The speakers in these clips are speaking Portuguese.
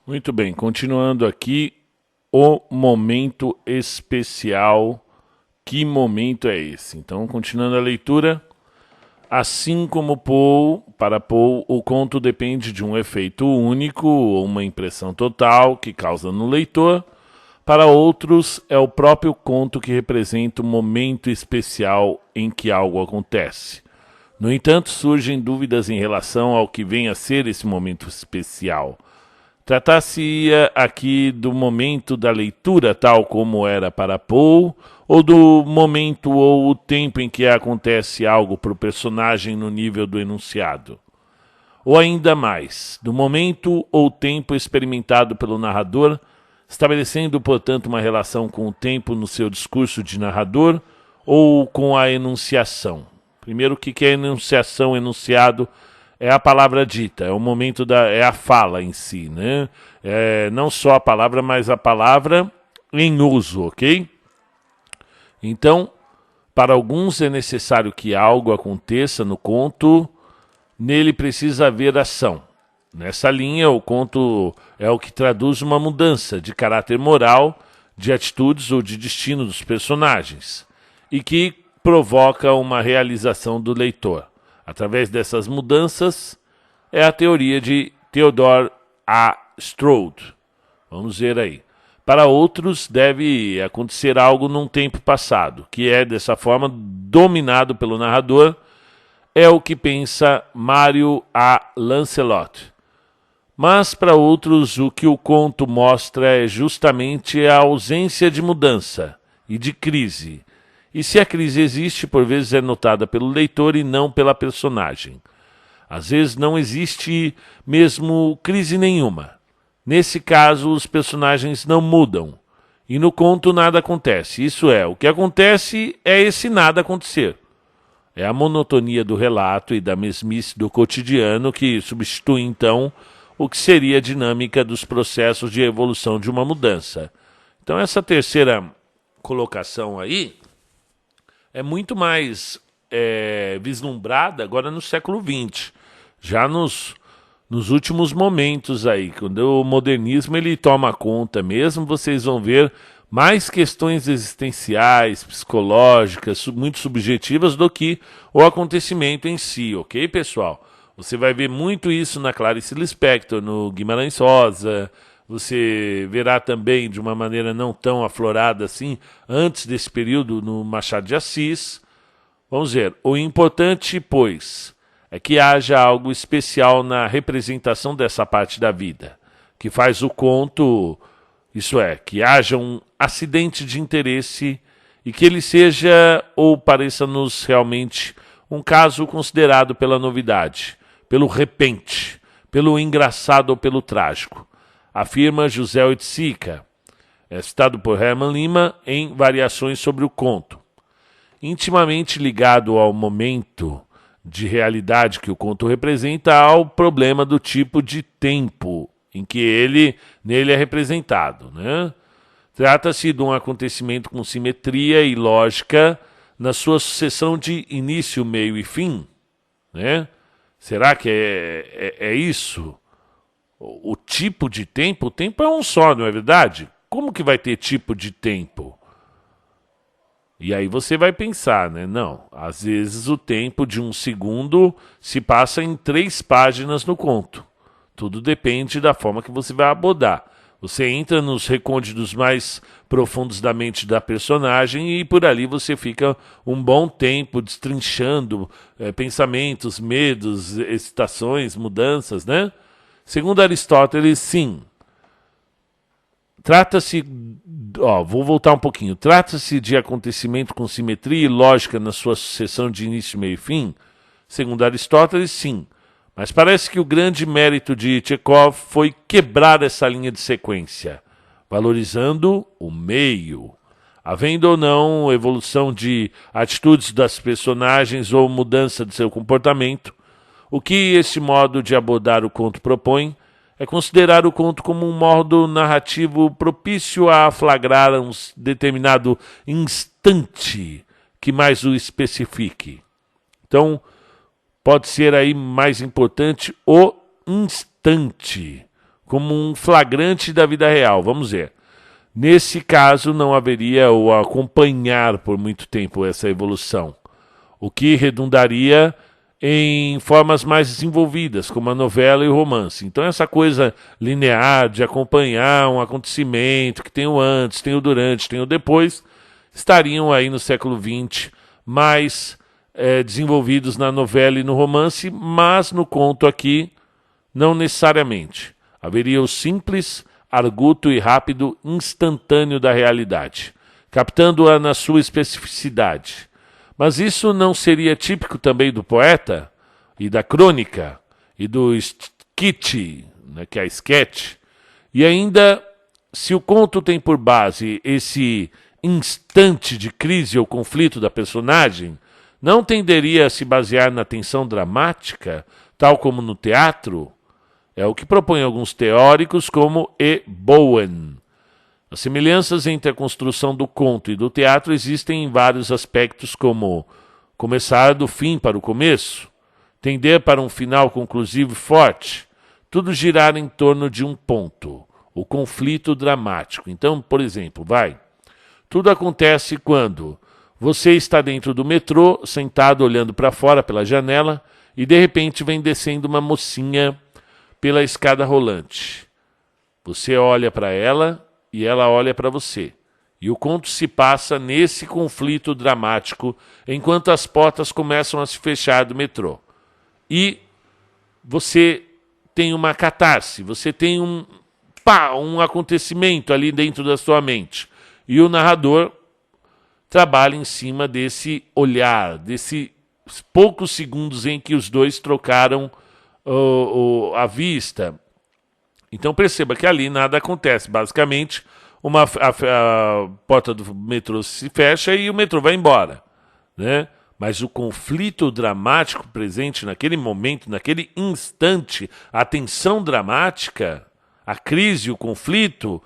Muito bem, continuando aqui, o momento especial. Que momento é esse? Então, continuando a leitura, assim como para Poe, o conto depende de um efeito único ou uma impressão total que causa no leitor. Para outros, é o próprio conto que representa o momento especial em que algo acontece. No entanto, surgem dúvidas em relação ao que vem a ser esse momento especial. Tratar-se-ia aqui do momento da leitura, tal como era para Poe, ou do momento ou o tempo em que acontece algo para o personagem no nível do enunciado? Ou ainda mais, do momento ou tempo experimentado pelo narrador, estabelecendo, portanto, uma relação com o tempo no seu discurso de narrador ou com a enunciação? Primeiro, o que é enunciação, enunciado? É a palavra dita, é o momento é a fala em si, né? Não só a palavra, mas a palavra em uso, ok? Então, para alguns é necessário que algo aconteça no conto, nele precisa haver ação. Nessa linha, o conto é o que traduz uma mudança de caráter moral, de atitudes ou de destino dos personagens, e que provoca uma realização do leitor. Através dessas mudanças, é a teoria de Theodore A. Strode. Vamos ver aí. Para outros, deve acontecer algo num tempo passado, que é, dessa forma, dominado pelo narrador. É o que pensa Mário A. Lancelot. Mas para outros, o que o conto mostra é justamente a ausência de mudança e de crise. E se a crise existe, por vezes é notada pelo leitor e não pela personagem. Às vezes não existe mesmo crise nenhuma. Nesse caso, os personagens não mudam. E no conto nada acontece. Isso é, o que acontece é esse nada acontecer. É a monotonia do relato e da mesmice do cotidiano que substitui, então, o que seria a dinâmica dos processos de evolução de uma mudança. Então, essa terceira colocação aí é muito mais vislumbrada agora no século XX, já nos últimos momentos aí, quando o modernismo ele toma conta mesmo, vocês vão ver mais questões existenciais, psicológicas, muito subjetivas do que o acontecimento em si, ok, pessoal? Você vai ver muito isso na Clarice Lispector, no Guimarães Rosa. Você verá também de uma maneira não tão aflorada assim, antes desse período, no Machado de Assis. Vamos ver, o importante, pois, é que haja algo especial na representação dessa parte da vida, que faz o conto, isso é, que haja um acidente de interesse e que ele seja ou pareça-nos realmente um caso considerado pela novidade, pelo repente, pelo engraçado ou pelo trágico, afirma José Oiticica, citado por Herman Lima em Variações sobre o Conto. Intimamente ligado ao momento de realidade que o conto representa, ao problema do tipo de tempo em que nele é representado, né? Trata-se de um acontecimento com simetria e lógica na sua sucessão de início, meio e fim, né? Será que é isso? O tipo de tempo? O tempo é um só, não é verdade? Como que vai ter tipo de tempo? E aí você vai pensar, né? Não, às vezes o tempo de um segundo se passa em 3 páginas no conto. Tudo depende da forma que você vai abordar. Você entra nos recônditos mais profundos da mente da personagem e por ali você fica um bom tempo destrinchando pensamentos, medos, excitações, mudanças, né? Segundo Aristóteles, sim. Trata-se, vou voltar um pouquinho. Trata-se de acontecimento com simetria e lógica na sua sucessão de início, meio e fim? Segundo Aristóteles, sim. Mas parece que o grande mérito de Tchekov foi quebrar essa linha de sequência, valorizando o meio. Havendo ou não evolução de atitudes das personagens ou mudança de seu comportamento, o que esse modo de abordar o conto propõe é considerar o conto como um modo narrativo propício a flagrar um determinado instante que mais o especifique. Então, pode ser aí mais importante o instante, como um flagrante da vida real. Vamos ver. Nesse caso, não haveria o acompanhar por muito tempo essa evolução, o que redundaria em formas mais desenvolvidas, como a novela e o romance. Então, essa coisa linear de acompanhar um acontecimento que tem o antes, tem o durante, tem o depois, estariam aí no século XX mais desenvolvidos na novela e no romance, mas no conto aqui, não necessariamente. Haveria o simples, arguto e rápido instantâneo da realidade, captando-a na sua especificidade. Mas isso não seria típico também do poeta e da crônica e do sketch, né, que é a sketch? E ainda, se o conto tem por base esse instante de crise ou conflito da personagem, não tenderia a se basear na tensão dramática, tal como no teatro? É o que propõem alguns teóricos como E. Bowen. As semelhanças entre a construção do conto e do teatro existem em vários aspectos, como começar do fim para o começo, tender para um final conclusivo e forte, tudo girar em torno de um ponto, o conflito dramático. Então, por exemplo, tudo acontece quando você está dentro do metrô, sentado olhando para fora pela janela, e de repente vem descendo uma mocinha pela escada rolante. Você olha para ela e ela olha para você. E o conto se passa nesse conflito dramático, enquanto as portas começam a se fechar do metrô. E você tem uma catarse, você tem um acontecimento ali dentro da sua mente. E o narrador trabalha em cima desse olhar, desses poucos segundos em que os dois trocaram a vista. Então perceba que ali nada acontece. Basicamente, a porta do metrô se fecha e o metrô vai embora, né? Mas o conflito dramático presente naquele momento, naquele instante, a tensão dramática, a crise, o conflito,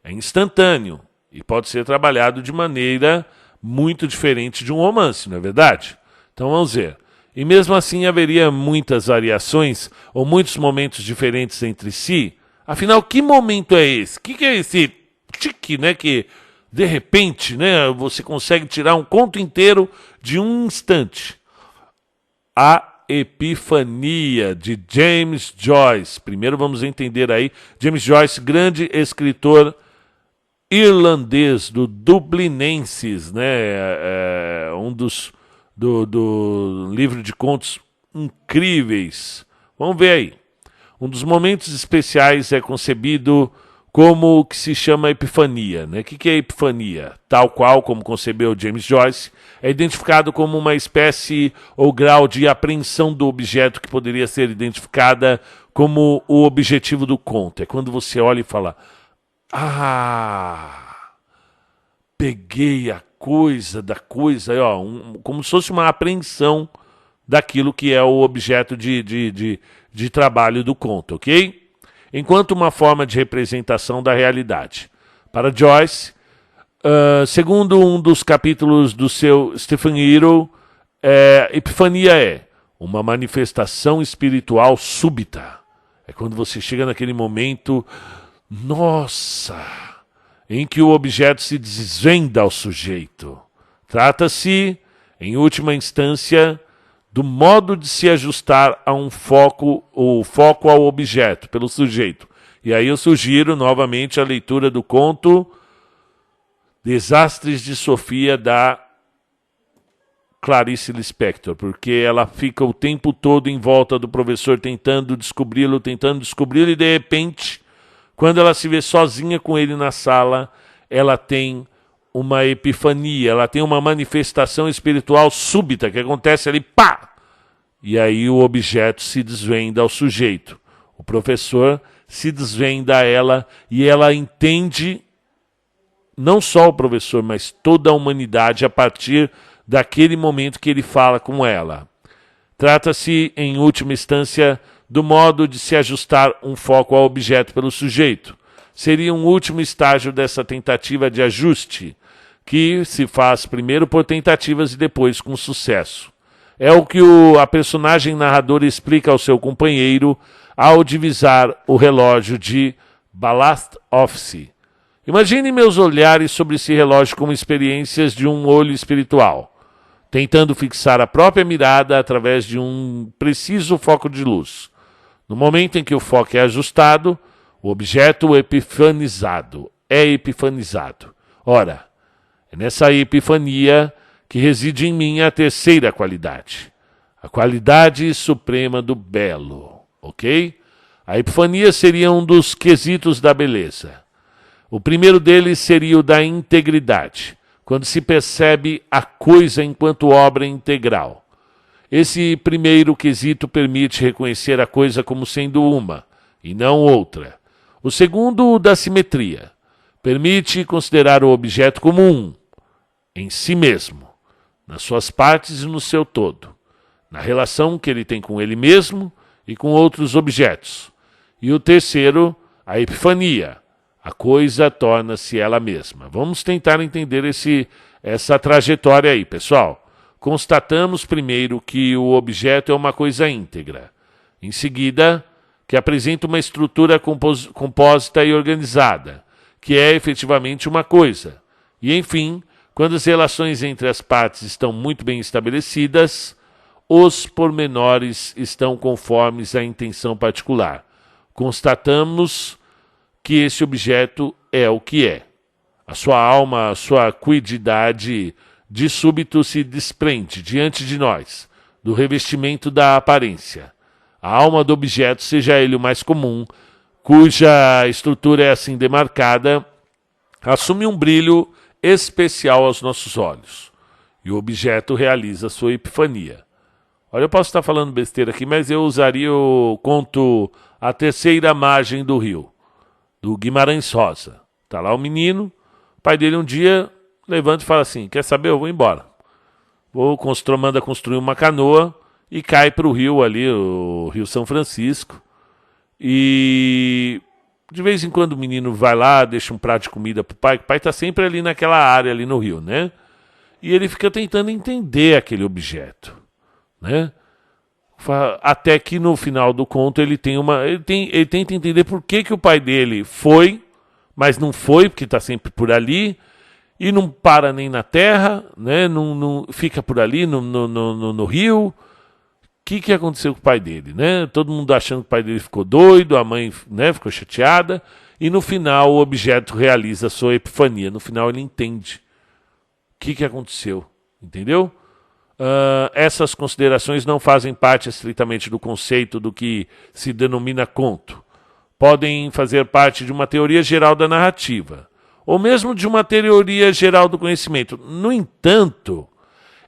é instantâneo e pode ser trabalhado de maneira muito diferente de um romance, não é verdade? Então vamos ver. E mesmo assim haveria muitas variações ou muitos momentos diferentes entre si. Afinal, que momento é esse? O que é esse tique, né? Que de repente, né, você consegue tirar um conto inteiro de um instante. A Epifania, de James Joyce. Primeiro vamos entender aí. James Joyce, grande escritor irlandês do Dublinenses, né? Do livro de contos incríveis. Vamos ver aí. Um dos momentos especiais é concebido como o que se chama epifania, né? O que é epifania? Tal qual como concebeu James Joyce, é identificado como uma espécie ou grau de apreensão do objeto que poderia ser identificada como o objetivo do conto. É quando você olha e fala: peguei a coisa da coisa, como se fosse uma apreensão daquilo que é o objeto de trabalho do conto, ok? Enquanto uma forma de representação da realidade. Para Joyce, segundo um dos capítulos do seu Stephen Hero, epifania é uma manifestação espiritual súbita. É quando você chega naquele momento, em que o objeto se desvenda ao sujeito. Trata-se, em última instância, do modo de se ajustar a o foco ao objeto, pelo sujeito. E aí eu sugiro novamente a leitura do conto Desastres de Sofia, da Clarice Lispector, porque ela fica o tempo todo em volta do professor tentando descobri-lo, e de repente, quando ela se vê sozinha com ele na sala, ela tem uma epifania, ela tem uma manifestação espiritual súbita que acontece ali, pá! E aí o objeto se desvenda ao sujeito. O professor se desvenda a ela e ela entende não só o professor, mas toda a humanidade a partir daquele momento que ele fala com ela. Trata-se, em última instância, do modo de se ajustar um foco ao objeto pelo sujeito. Seria um último estágio dessa tentativa de ajuste, que se faz primeiro por tentativas e depois com sucesso. É o que a personagem narradora explica ao seu companheiro ao divisar o relógio de Ballast Office. Imagine meus olhares sobre esse relógio como experiências de um olho espiritual, tentando fixar a própria mirada através de um preciso foco de luz. No momento em que o foco é ajustado, o objeto é epifanizado. Ora, é nessa epifania que reside em mim a terceira qualidade, a qualidade suprema do belo, ok? A epifania seria um dos quesitos da beleza. O primeiro deles seria o da integridade, quando se percebe a coisa enquanto obra integral. Esse primeiro quesito permite reconhecer a coisa como sendo uma, e não outra. O segundo, o da simetria, permite considerar o objeto como um, em si mesmo, nas suas partes e no seu todo, na relação que ele tem com ele mesmo e com outros objetos. E o terceiro, a epifania, a coisa torna-se ela mesma. Vamos tentar entender essa trajetória aí, pessoal. Constatamos primeiro que o objeto é uma coisa íntegra. Em seguida, que apresenta uma estrutura compósita e organizada, que é efetivamente uma coisa. E, enfim, quando as relações entre as partes estão muito bem estabelecidas, os pormenores estão conformes à intenção particular. Constatamos que esse objeto é o que é. A sua alma, a sua quididade, de súbito se desprende diante de nós, do revestimento da aparência. A alma do objeto, seja ele o mais comum, cuja estrutura é assim demarcada, assume um brilho especial aos nossos olhos. E o objeto realiza sua epifania. Olha, eu posso estar falando besteira aqui, mas eu usaria o conto A Terceira Margem do Rio, do Guimarães Rosa. Está lá o menino, o pai dele um dia levanta e fala assim, quer saber, eu vou embora. Manda construir uma canoa e cai para o rio ali, o Rio São Francisco. E de vez em quando o menino vai lá, deixa um prato de comida para o pai está sempre ali naquela área, ali no rio, né? E ele fica tentando entender aquele objeto, né? Até que no final do conto ele tenta entender por que o pai dele foi, mas não foi, porque está sempre por ali, e não para nem na terra, né? Não fica por ali no rio. O que aconteceu com o pai dele, né? Todo mundo achando que o pai dele ficou doido, a mãe, né, ficou chateada, e no final o objeto realiza a sua epifania. No final ele entende o que aconteceu, entendeu? Essas considerações não fazem parte estritamente do conceito do que se denomina conto. Podem fazer parte de uma teoria geral da narrativa, ou mesmo de uma teoria geral do conhecimento. No entanto,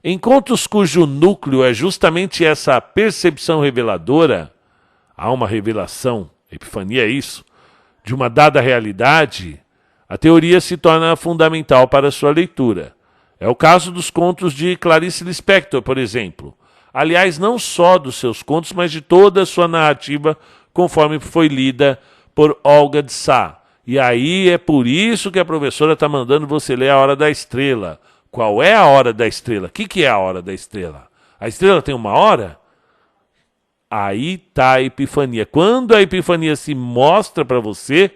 em contos cujo núcleo é justamente essa percepção reveladora, há uma revelação, epifania é isso, de uma dada realidade, a teoria se torna fundamental para a sua leitura. É o caso dos contos de Clarice Lispector, por exemplo. Aliás, não só dos seus contos, mas de toda a sua narrativa, conforme foi lida por Olga de Sá. E aí é por isso que a professora está mandando você ler A Hora da Estrela. Qual é a hora da estrela? O que é a hora da estrela? A estrela tem uma hora? Aí está a epifania. Quando a epifania se mostra para você,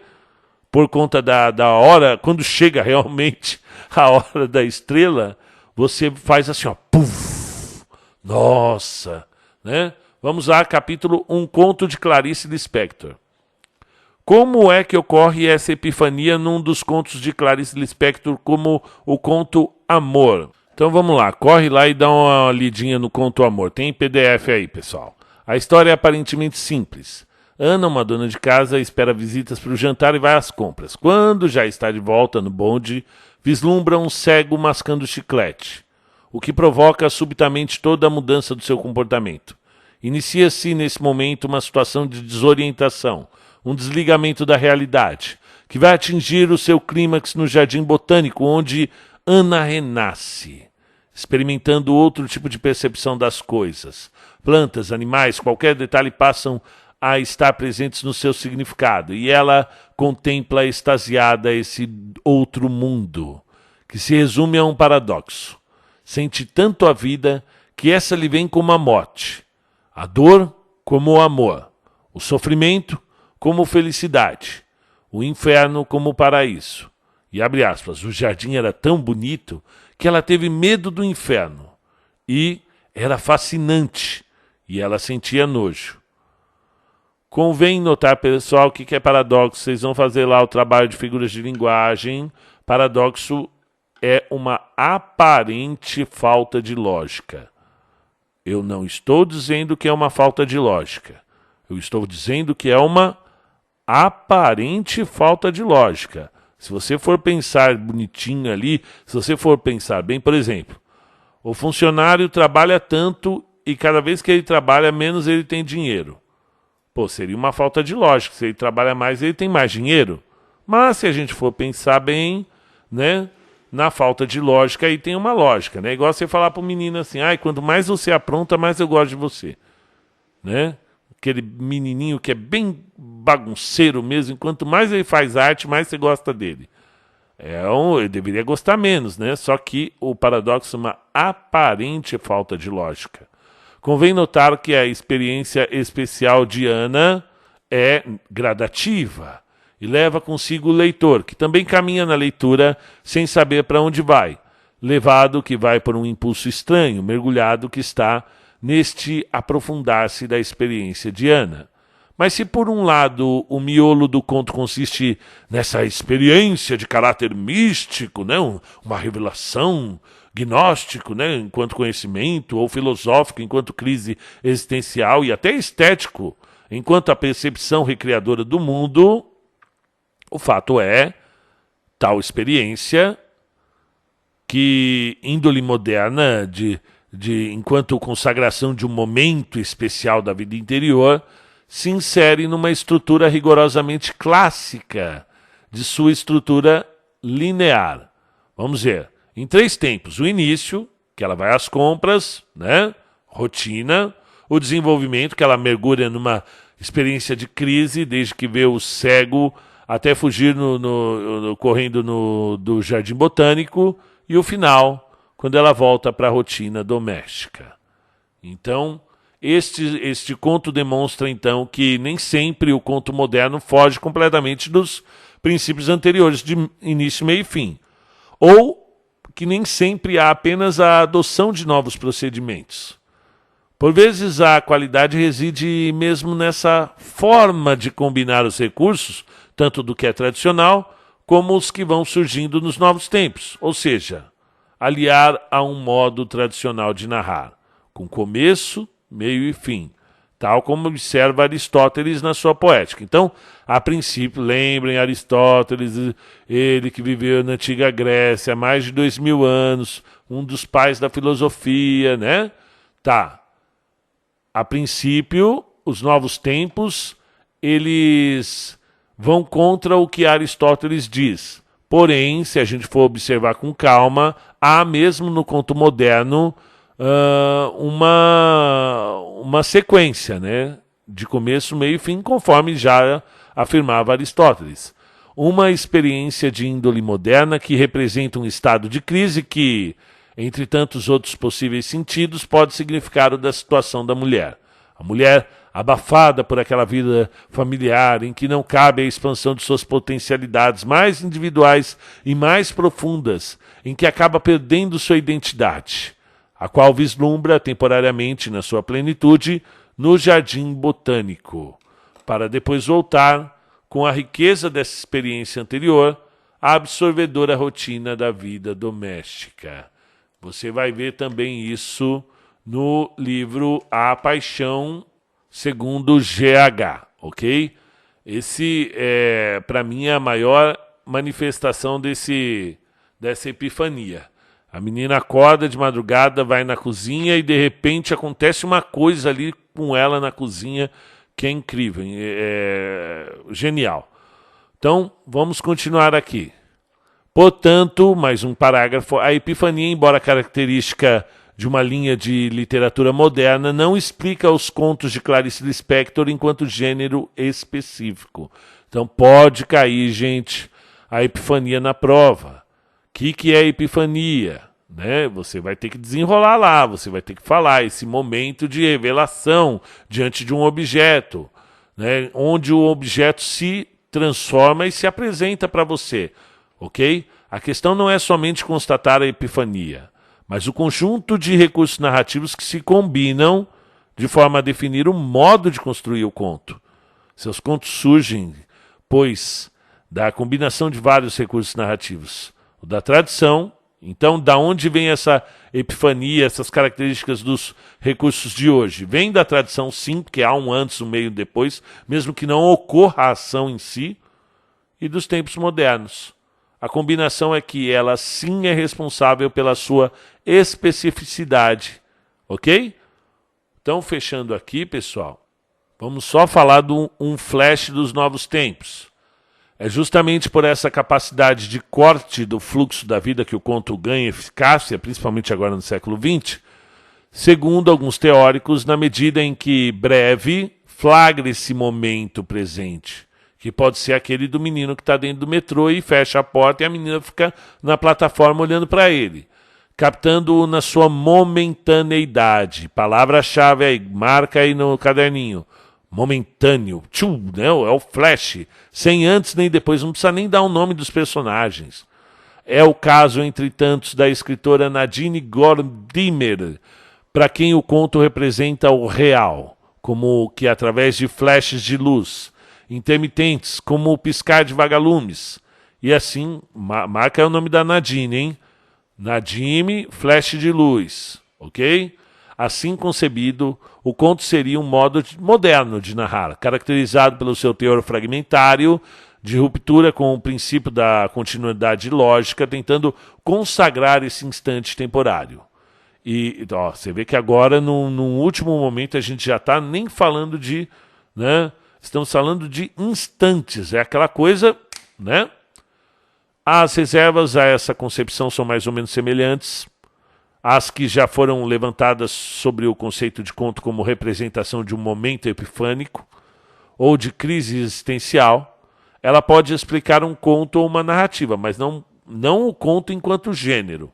por conta da hora, quando chega realmente a hora da estrela, você faz assim, ó, puf, nossa, né? Vamos lá, capítulo Um Conto de Clarice Lispector. Como é que ocorre essa epifania num dos contos de Clarice Lispector, como o conto Amor? Então vamos lá, corre lá e dá uma lidinha no conto Amor. Tem PDF aí, pessoal. A história é aparentemente simples. Ana, uma dona de casa, espera visitas para o jantar e vai às compras. Quando já está de volta no bonde, vislumbra um cego mascando chiclete, o que provoca subitamente toda a mudança do seu comportamento. Inicia-se nesse momento uma situação de desorientação, um desligamento da realidade, que vai atingir o seu clímax no jardim botânico, onde Ana renasce, experimentando outro tipo de percepção das coisas. Plantas, animais, qualquer detalhe passam a estar presentes no seu significado, e ela contempla extasiada esse outro mundo, que se resume a um paradoxo. Sente tanto a vida que essa lhe vem como a morte, a dor como o amor, o sofrimento como felicidade, o inferno como paraíso. E abre aspas, o jardim era tão bonito que ela teve medo do inferno e era fascinante e ela sentia nojo. Convém notar, pessoal, o que é paradoxo. Vocês vão fazer lá o trabalho de figuras de linguagem. Paradoxo é uma aparente falta de lógica. Eu não estou dizendo que é uma falta de lógica. Eu estou dizendo que é uma aparente falta de lógica. Se você for pensar bonitinho ali, se você for pensar bem, por exemplo, o funcionário trabalha tanto e cada vez que ele trabalha, menos ele tem dinheiro. Pô, seria uma falta de lógica. Se ele trabalha mais, ele tem mais dinheiro. Mas se a gente for pensar bem, né, na falta de lógica, aí tem uma lógica, né? Igual você falar para o menino assim, quanto mais você apronta, mais eu gosto de você. Né? Aquele menininho que é bem bagunceiro mesmo, quanto mais ele faz arte, mais você gosta dele. Ele deveria gostar menos, né? Só que o paradoxo é uma aparente falta de lógica. Convém notar que a experiência especial de Ana é gradativa e leva consigo o leitor, que também caminha na leitura sem saber para onde vai, levado que vai por um impulso estranho, mergulhado que está neste aprofundar-se da experiência de Ana. Mas se por um lado o miolo do conto consiste nessa experiência de caráter místico, né, uma revelação, gnóstico, né, enquanto conhecimento, ou filosófico enquanto crise existencial e até estético enquanto a percepção recriadora do mundo, o fato é, tal experiência, que índole moderna enquanto consagração de um momento especial da vida interior, se insere numa estrutura rigorosamente clássica de sua estrutura linear. Vamos ver, em 3 tempos. O início, que ela vai às compras, né? Rotina. O desenvolvimento, que ela mergulha numa experiência de crise, desde que vê o cego até fugir correndo do Jardim Botânico. E o final, quando ela volta para a rotina doméstica. Então, este conto demonstra, então, que nem sempre o conto moderno foge completamente dos princípios anteriores de início, meio e fim. Ou que nem sempre há apenas a adoção de novos procedimentos. Por vezes, a qualidade reside mesmo nessa forma de combinar os recursos, tanto do que é tradicional, como os que vão surgindo nos novos tempos. Ou seja, aliar a um modo tradicional de narrar, com começo, meio e fim, tal como observa Aristóteles na sua poética. Então, a princípio, lembrem Aristóteles, ele que viveu na antiga Grécia há mais de 2000 anos, um dos pais da filosofia, né? Tá. A princípio, os novos tempos, eles vão contra o que Aristóteles diz. Porém, se a gente for observar com calma, há mesmo no conto moderno uma sequência, né, de começo, meio e fim, conforme já afirmava Aristóteles. Uma experiência de índole moderna que representa um estado de crise que, entre tantos outros possíveis sentidos, pode significar o da situação da mulher. A mulher abafada por aquela vida familiar em que não cabe a expansão de suas potencialidades mais individuais e mais profundas, em que acaba perdendo sua identidade, a qual vislumbra temporariamente na sua plenitude no Jardim Botânico, para depois voltar, com a riqueza dessa experiência anterior, à absorvedora rotina da vida doméstica. Você vai ver também isso no livro A Paixão segundo GH, ok? Esse é, para mim, a maior manifestação dessa epifania. A menina acorda de madrugada, vai na cozinha e de repente acontece uma coisa ali com ela na cozinha que é incrível, genial. Então, vamos continuar aqui. Portanto, mais um parágrafo, a epifania, embora característica de uma linha de literatura moderna, não explica os contos de Clarice Lispector enquanto gênero específico. Então pode cair, gente, a epifania na prova. O que é epifania? né? Você vai ter que desenrolar lá, você vai ter que falar esse momento de revelação diante de um objeto, né? Onde o objeto se transforma e se apresenta para você, ok? A questão não é somente constatar a epifania, mas o conjunto de recursos narrativos que se combinam de forma a definir o modo de construir o conto. Seus contos surgem, pois, da combinação de vários recursos narrativos. O da tradição, então, da onde vem essa epifania, essas características dos recursos de hoje? Vem da tradição, sim, porque há um antes, um meio e um depois, mesmo que não ocorra a ação em si, e dos tempos modernos. A combinação é que ela, sim, é responsável pela sua especificidade, ok? Então, fechando aqui, pessoal, vamos só falar de um flash dos novos tempos. É justamente por essa capacidade de corte do fluxo da vida que o conto ganha eficácia, principalmente agora no século XX, segundo alguns teóricos, na medida em que breve flagra esse momento presente, que pode ser aquele do menino que está dentro do metrô e fecha a porta e a menina fica na plataforma olhando para ele, captando-o na sua momentaneidade. Palavra-chave aí, marca aí no caderninho. Momentâneo, né? É o flash, sem antes nem depois, não precisa nem dar o nome dos personagens. É o caso, entre tantos, da escritora Nadine Gordimer, para quem o conto representa o real, como que através de flashes de luz, intermitentes, como o piscar de vagalumes. E assim, marca o nome da Nadine, hein? Nadine, flash de luz, ok? Assim concebido, o conto seria um modo moderno de narrar, caracterizado pelo seu teor fragmentário, de ruptura com o princípio da continuidade lógica, tentando consagrar esse instante temporário. E ó, você vê que agora, num último momento, a gente já está nem falando de... né? Estamos falando de instantes, é aquela coisa... né? As reservas a essa concepção são mais ou menos semelhantes as que já foram levantadas sobre o conceito de conto como representação de um momento epifânico ou de crise existencial. Ela pode explicar um conto ou uma narrativa, mas não o conto enquanto gênero,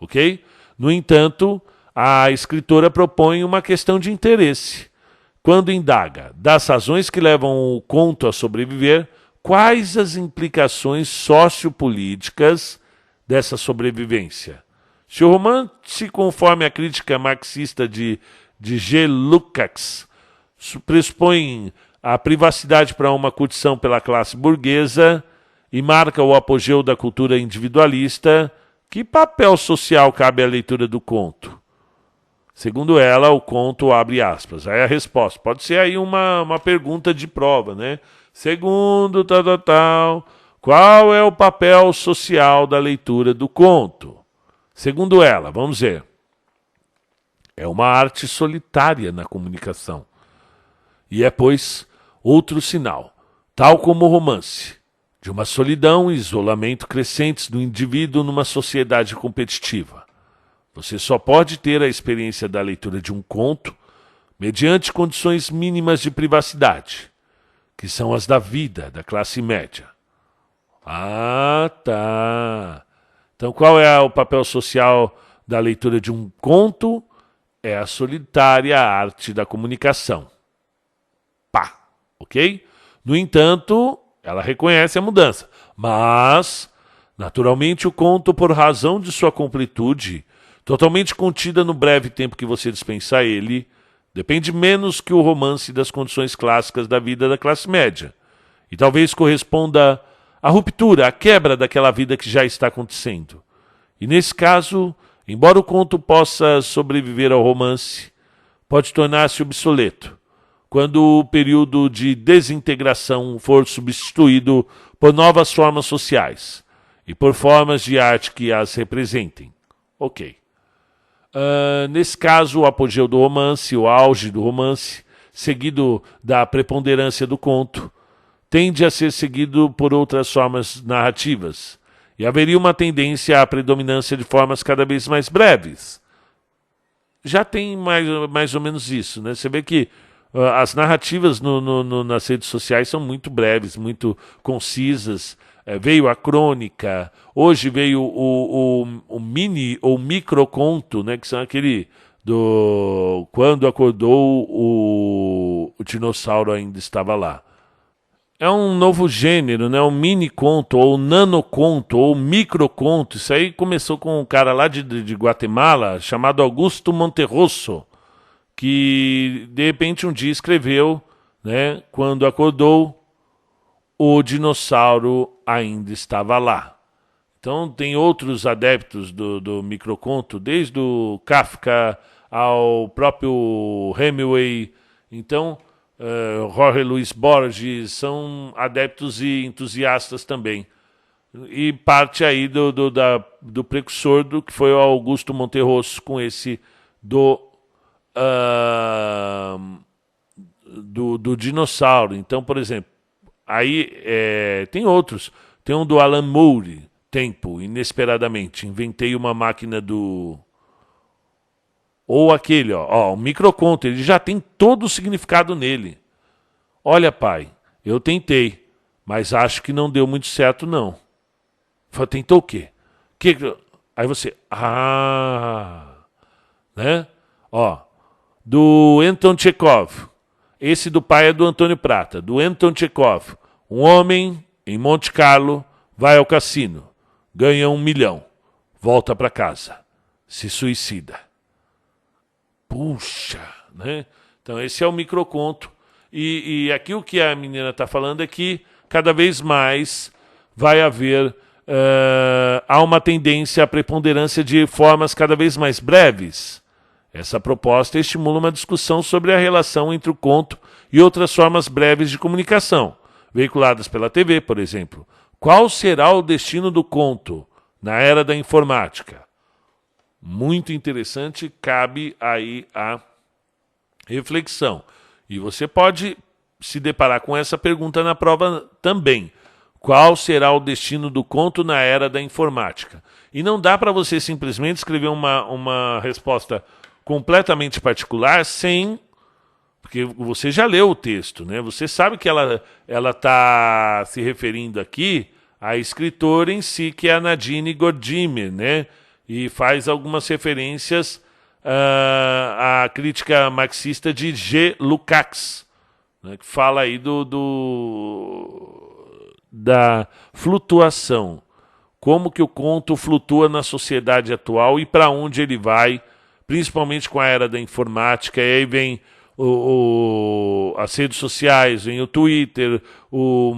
ok? No entanto, a escritora propõe uma questão de interesse. Quando indaga das razões que levam o conto a sobreviver, quais as implicações sociopolíticas dessa sobrevivência? Se o romance, conforme a crítica marxista de G. Lukács, pressupõe a privacidade para uma curtição pela classe burguesa e marca o apogeu da cultura individualista, que papel social cabe à leitura do conto? Segundo ela, o conto abre aspas. Aí a resposta pode ser aí uma pergunta de prova, né? Segundo tal, qual é o papel social da leitura do conto? Segundo ela, vamos ver, é uma arte solitária na comunicação. E é, pois, outro sinal, tal como o romance, de uma solidão e isolamento crescentes do indivíduo numa sociedade competitiva. Você só pode ter a experiência da leitura de um conto mediante condições mínimas de privacidade, que são as da vida da classe média. Ah, tá. Então, qual é o papel social da leitura de um conto? É a solitária arte da comunicação. Pá, ok? No entanto, ela reconhece a mudança. Mas, naturalmente, o conto, por razão de sua completude, totalmente contida no breve tempo que você dispensa a ele, depende menos que o romance das condições clássicas da vida da classe média. E talvez corresponda à ruptura, à quebra daquela vida que já está acontecendo. E nesse caso, embora o conto possa sobreviver ao romance, pode tornar-se obsoleto, quando o período de desintegração for substituído por novas formas sociais e por formas de arte que as representem. Ok. Nesse caso, o apogeu do romance, o auge do romance, seguido da preponderância do conto, tende a ser seguido por outras formas narrativas, e haveria uma tendência à predominância de formas cada vez mais breves. Já tem mais ou menos isso, né? Você vê que As narrativas nas redes sociais são muito breves, muito concisas. Veio a crônica, hoje veio o mini ou microconto, né, que são aquele do quando acordou o dinossauro ainda estava lá. É um novo gênero, né? Um mini conto, ou nanoconto, ou microconto. Isso aí começou com um cara lá de Guatemala, chamado Augusto Monterroso, que de repente um dia escreveu, né? Quando acordou, o dinossauro ainda estava lá. Então tem outros adeptos do microconto, desde o Kafka ao próprio Hemingway. Então, Jorge Luis Borges são adeptos e entusiastas também. E parte aí do precursor que foi o Augusto Monterroso com esse ah, do dinossauro. Então, por exemplo, aí tem outros. Tem um do Alan Moore, Tempo, Inesperadamente. Inventei uma máquina do... Ou aquele, o microconto, ele já tem todo o significado nele. Olha, pai, eu tentei, mas acho que não deu muito certo, não. Falei, tentou o quê? Aí você, né? Do Anton Chekhov. Esse do pai é do Antônio Prata. Do Anton Chekhov. Um homem em Monte Carlo vai ao cassino, ganha 1 milhão, volta para casa, se suicida. Puxa, né? Então esse é o microconto. E aqui o que a menina está falando é que cada vez mais vai haver há uma tendência à preponderância de formas cada vez mais breves. Essa proposta estimula uma discussão sobre a relação entre o conto e outras formas breves de comunicação, veiculadas pela TV, por exemplo. Qual será o destino do conto na era da informática? Muito interessante, cabe aí a reflexão. E você pode se deparar com essa pergunta na prova também. Qual será o destino do conto na era da informática? E não dá para você simplesmente escrever uma resposta completamente particular sem... Porque você já leu o texto, né? Você sabe que ela está se referindo aqui à escritora em si, que é a Nadine Gordimer, né? E faz algumas referências à crítica marxista de G. Lukács, né? Que fala aí da flutuação. Como que o conto flutua na sociedade atual e para onde ele vai, principalmente com a era da informática. E aí vem as redes sociais, vem o Twitter, o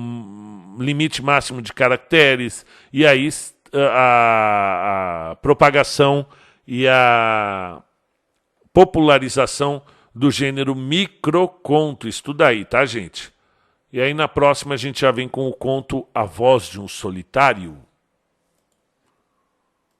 limite máximo de caracteres, e aí a propagação e a popularização do gênero microconto. Estuda aí, tá, gente? E aí na próxima a gente já vem com o conto A Voz de um Solitário.